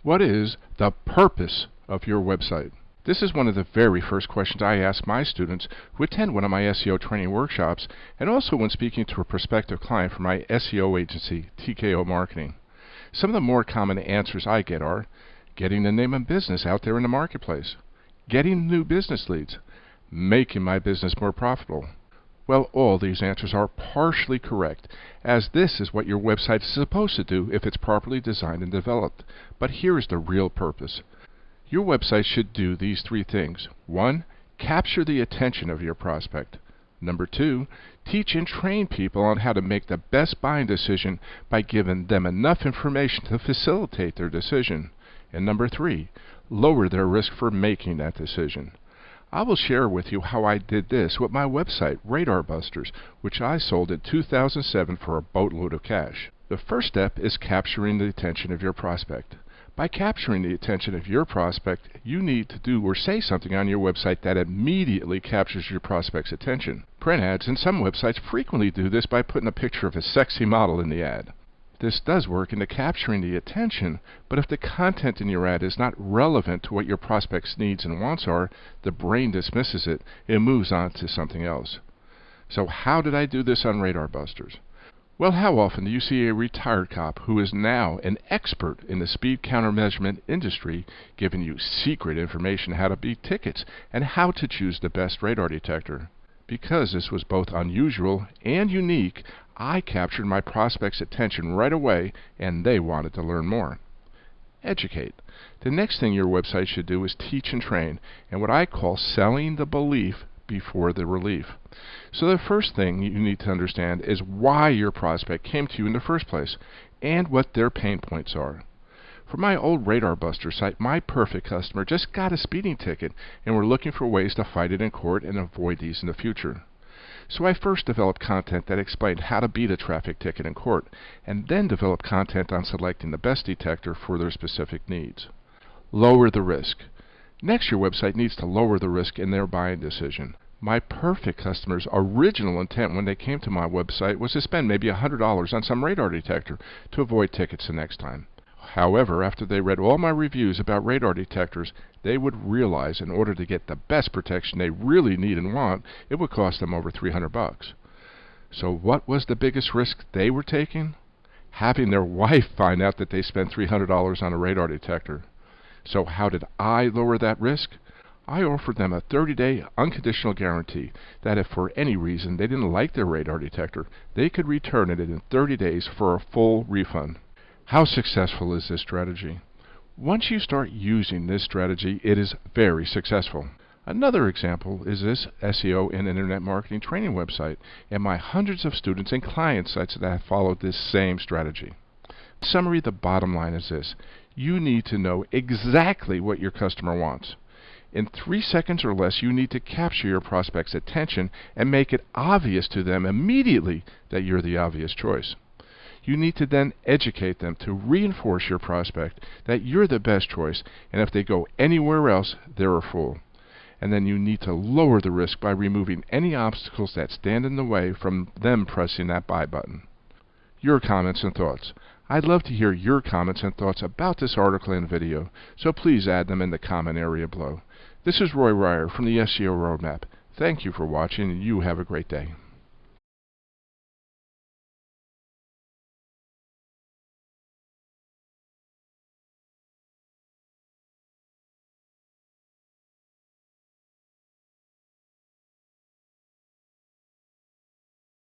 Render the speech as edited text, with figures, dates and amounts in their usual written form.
What is the purpose of your website? This is one of the very first questions I ask my students who attend one of my SEO training workshops, and also when speaking to a prospective client for my SEO agency, TKO Marketing. Some of the more common answers I get are getting the name of business out there in the marketplace, getting new business leads, making my business more profitable. Well, all these answers are partially correct, as this is what your website is supposed to do if it's properly designed and developed. But here is the real purpose. Your website should do these three things. 1. Capture the attention of your prospect. 2. Teach and train people on how to make the best buying decision by giving them enough information to facilitate their decision. And 3. Lower their risk for making that decision. I will share with you how I did this with my website, Radar Busters, which I sold in 2007 for a boatload of cash. The first step is capturing the attention of your prospect. By capturing the attention of your prospect, you need to do or say something on your website that immediately captures your prospect's attention. Print ads and some websites frequently do this by putting a picture of a sexy model in the ad. This does work into capturing the attention, but if the content in your ad is not relevant to what your prospect's needs and wants are, the brain dismisses it and moves on to something else. So how did I do this on Radar Busters? Well, how often do you see a retired cop who is now an expert in the speed counter measurement industry giving you secret information how to beat tickets and how to choose the best radar detector? Because this was both unusual and unique, I captured my prospect's attention right away, and they wanted to learn more. Educate. The next thing your website should do is teach and train, and what I call selling the belief before the relief. So the first thing you need to understand is why your prospect came to you in the first place, and what their pain points are. For my old Radar Buster site, my perfect customer just got a speeding ticket, and were looking for ways to fight it in court and avoid these in the future. So I first developed content that explained how to beat a traffic ticket in court, and then developed content on selecting the best detector for their specific needs. Lower the risk. Next, your website needs to lower the risk in their buying decision. My perfect customer's original intent when they came to my website was to spend maybe $100 on some radar detector to avoid tickets the next time. However, after they read all my reviews about radar detectors, they would realize in order to get the best protection they really need and want, it would cost them over $300. So what was the biggest risk they were taking? Having their wife find out that they spent $300 on a radar detector. So how did I lower that risk? I offered them a 30-day unconditional guarantee that if for any reason they didn't like their radar detector, they could return it in 30 days for a full refund. How successful is this strategy? Once you start using this strategy, it is very successful. Another example is this SEO and Internet Marketing training website and my hundreds of students and client sites that have followed this same strategy. In summary, the bottom line is this. You need to know exactly what your customer wants. In 3 seconds or less, you need to capture your prospect's attention and make it obvious to them immediately that you're the obvious choice. You need to then educate them to reinforce your prospect that you're the best choice, and if they go anywhere else, they're a fool. And then you need to lower the risk by removing any obstacles that stand in the way from them pressing that buy button. Your comments and thoughts. I'd love to hear your comments and thoughts about this article and video, so please add them in the comment area below. This is Roy Ryer from the SEO Roadmap. Thank you for watching, and you have a great day.